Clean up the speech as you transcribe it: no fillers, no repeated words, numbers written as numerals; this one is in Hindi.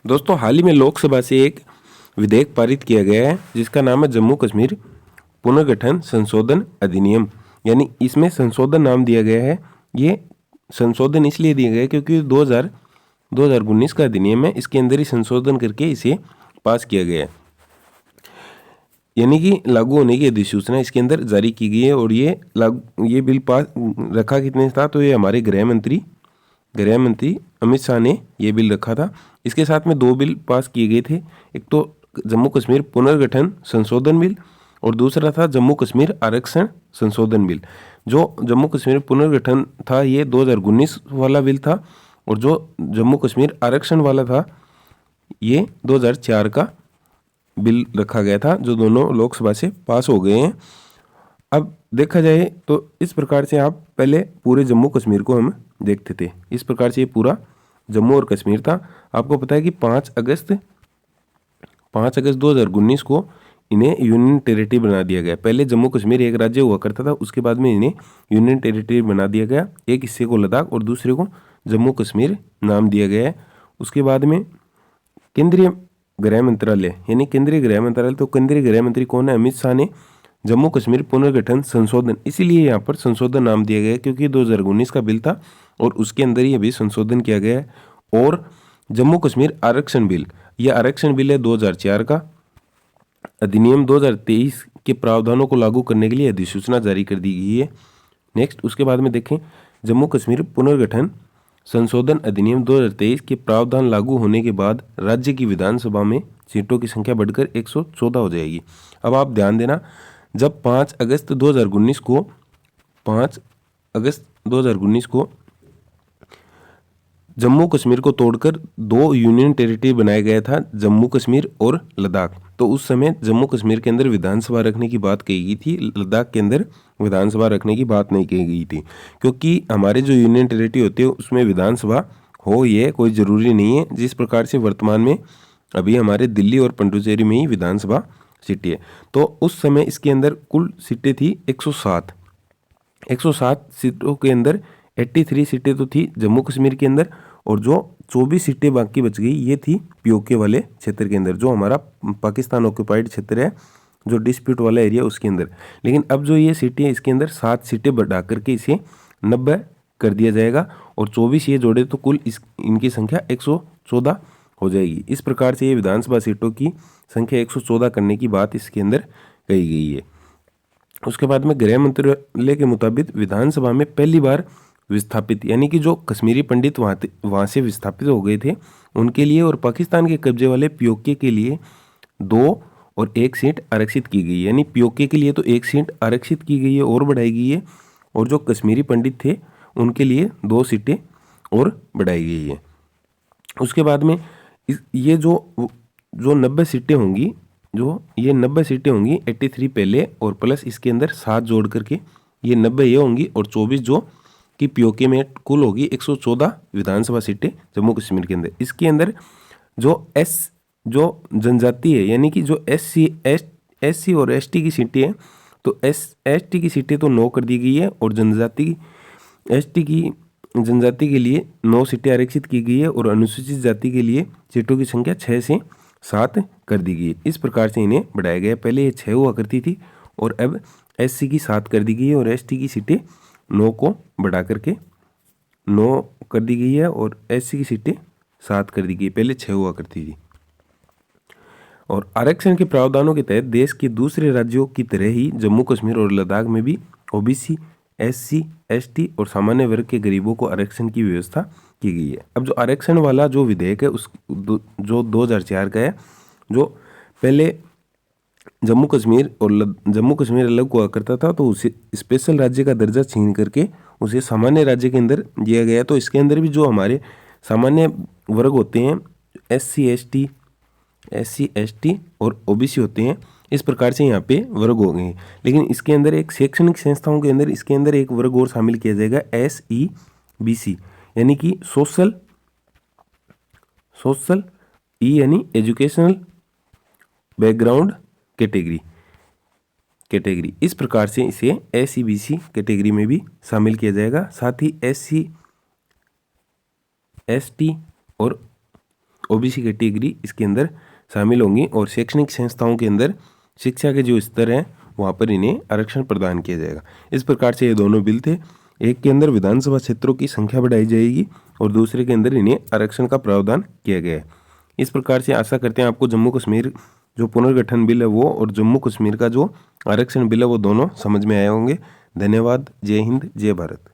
दोस्तों, हाल ही में लोकसभा से एक विधेयक पारित किया गया है जिसका नाम है जम्मू कश्मीर पुनर्गठन संशोधन अधिनियम। यानी इसमें संशोधन नाम दिया गया है। ये संशोधन इसलिए दिया गया है क्योंकि 2019 का अधिनियम है, इसके अंदर ही संशोधन करके इसे पास किया गया है। यानी कि लागू होने की अधिसूचना इसके अंदर जारी की गई है। और ये बिल पास रखा कितने था, तो ये हमारे गृह मंत्री अमित शाह ने ये बिल रखा था। इसके साथ में दो बिल पास किए गए थे, एक तो जम्मू कश्मीर पुनर्गठन संशोधन बिल और दूसरा था जम्मू कश्मीर आरक्षण संशोधन बिल। जो जम्मू कश्मीर पुनर्गठन था ये 2019 वाला बिल था, और जो जम्मू कश्मीर आरक्षण वाला था ये 2004 का बिल रखा गया था, जो दोनों लोकसभा से पास हो गए हैं। अब देखा जाए तो इस प्रकार से आप पहले पूरे जम्मू कश्मीर को हम देखते थे। इस प्रकार से ये पूरा जम्मू और कश्मीर था। आपको पता है कि 5 अगस्त 2019 को इन्हें यूनियन टेरिटरी बना दिया गया। पहले जम्मू कश्मीर एक राज्य हुआ करता था, उसके बाद में इन्हें यूनियन टेरिटरी बना दिया गया। एक हिस्से को लद्दाख और दूसरे को जम्मू कश्मीर नाम दिया गया है। उसके बाद में केंद्रीय गृह मंत्रालय, यानी केंद्रीय गृह मंत्रालय, तो केंद्रीय गृह मंत्री कौन है? अमित शाह ने जम्मू कश्मीर पुनर्गठन संशोधन, इसीलिए यहाँ पर संशोधन नाम दिया गया है क्योंकि 2019 का बिल था और उसके अंदर ही अभी संशोधन किया गया है। और जम्मू कश्मीर आरक्षण बिल, यह आरक्षण बिल है 2004 का। अधिनियम 2023 के प्रावधानों को लागू करने के लिए अधिसूचना जारी कर दी गई है। नेक्स्ट, उसके बाद में देखें, जम्मू कश्मीर पुनर्गठन संशोधन अधिनियम 2023 के प्रावधान लागू होने के बाद राज्य की विधानसभा में सीटों की संख्या बढ़कर 114 हो जाएगी। अब आप ध्यान देना, जब 5 अगस्त 2019 को जम्मू कश्मीर को तोड़कर 2 यूनियन टेरिटरी बनाया गया था, जम्मू कश्मीर और लद्दाख। तो उस समय जम्मू कश्मीर के अंदर विधानसभा रखने की बात कही गई थी, लद्दाख के अंदर विधानसभा रखने की बात नहीं कही गई थी, क्योंकि हमारे जो यूनियन टेरिटरी होती है उसमें विधानसभा हो ये कोई ज़रूरी नहीं है। जिस प्रकार से वर्तमान में अभी हमारे दिल्ली और पुडुचेरी में ही विधानसभा सीटें है, तो उस समय इसके अंदर कुल सीटें थी 107 सीटों के अंदर 83 सीटें तो थी जम्मू कश्मीर के अंदर, और जो 24 सीटें बाकी बच गई ये थी पीओके वाले क्षेत्र के अंदर, जो हमारा पाकिस्तान ऑक्यूपाइड क्षेत्र है, जो डिस्प्यूट वाला एरिया उसके अंदर। लेकिन अब जो ये सीटें हैं इसके अंदर 7 सीटें बढ़ा करके इसे 90 कर दिया जाएगा, और 24 ये जोड़े तो कुल इनकी संख्या 114 हो जाएगी। इस प्रकार से ये विधानसभा सीटों की संख्या 114 करने की बात इसके अंदर कही गई है। उसके बाद में गृह मंत्रालय के मुताबिक विधानसभा में पहली बार विस्थापित, यानी कि जो कश्मीरी पंडित वहाँ से विस्थापित हो गए थे उनके लिए और पाकिस्तान के कब्जे वाले पीओके के लिए 2 और 1 सीट आरक्षित की गई है। यानी पीओके के लिए तो 1 सीट आरक्षित की गई है और बढ़ाई गई है, और जो कश्मीरी पंडित थे उनके लिए 2 सीटें और बढ़ाई गई है। उसके बाद में ये जो 90 सीटें होंगी, जो ये 90 सीटें होंगी 83 पहले और प्लस इसके अंदर 7 जोड़ करके ये 90 ये होंगी, और 24 जो कि पीओके में कुल होगी 114 विधानसभा सीटें जम्मू कश्मीर के अंदर। इसके अंदर जो जनजाति है, यानी कि जो एससी और एसटी की सीटें हैं, तो एसटी की सीटें तो 9 कर दी गई है, और जनजाति के लिए 9 सीटें आरक्षित की गई है, और अनुसूचित जाति के लिए सीटों की संख्या 6 से 7 कर दी गई है। इस प्रकार से इन्हें बढ़ाया गया। पहले ये 6 हुआ करती थी और अब एससी की 7 कर दी गई है, और एसटी की सीटें 9 को बढ़ा करके 9 कर दी गई है, और एससी की सीटें 7 कर दी गई, पहले 6 हुआ करती थी। और आरक्षण के प्रावधानों के तहत देश के दूसरे राज्यों की तरह ही जम्मू कश्मीर और लद्दाख में भी ओबीसी, एससी, एसटी और सामान्य वर्ग के गरीबों को आरक्षण की व्यवस्था की गई है। अब जो आरक्षण वाला जो विधेयक है जो 2004 का है, जो पहले जम्मू कश्मीर अलग हुआ करता था, तो उसे स्पेशल राज्य का दर्जा छीन करके उसे सामान्य राज्य के अंदर दिया गया। तो इसके अंदर भी जो हमारे सामान्य वर्ग होते हैं, एससी एसटी और ओबीसी होते हैं, इस प्रकार से यहाँ पे वर्ग हो गए। लेकिन इसके अंदर एक शैक्षणिक संस्थाओं के अंदर इसके अंदर एक वर्ग और शामिल किया जाएगा, SEBC, यानी कि सोशल यानी एजुकेशनल बैकग्राउंड कैटेगरी। इस प्रकार से इसे SEBC कैटेगरी में भी शामिल किया जाएगा। साथ ही SC, ST और ओबीसी कैटेगरी इसके अंदर शामिल होंगी और शैक्षणिक संस्थाओं के अंदर शिक्षा के जो स्तर हैं वहाँ पर इन्हें आरक्षण प्रदान किया जाएगा। इस प्रकार से ये दोनों बिल थे। एक के अंदर विधानसभा क्षेत्रों की संख्या बढ़ाई जाएगी और दूसरे के अंदर इन्हें आरक्षण का प्रावधान किया गया है। इस प्रकार से आशा करते हैं आपको जम्मू कश्मीर जो पुनर्गठन बिल है वो और जम्मू कश्मीर का जो आरक्षण बिल है वो दोनों समझ में आए होंगे। धन्यवाद। जय हिंद, जय भारत।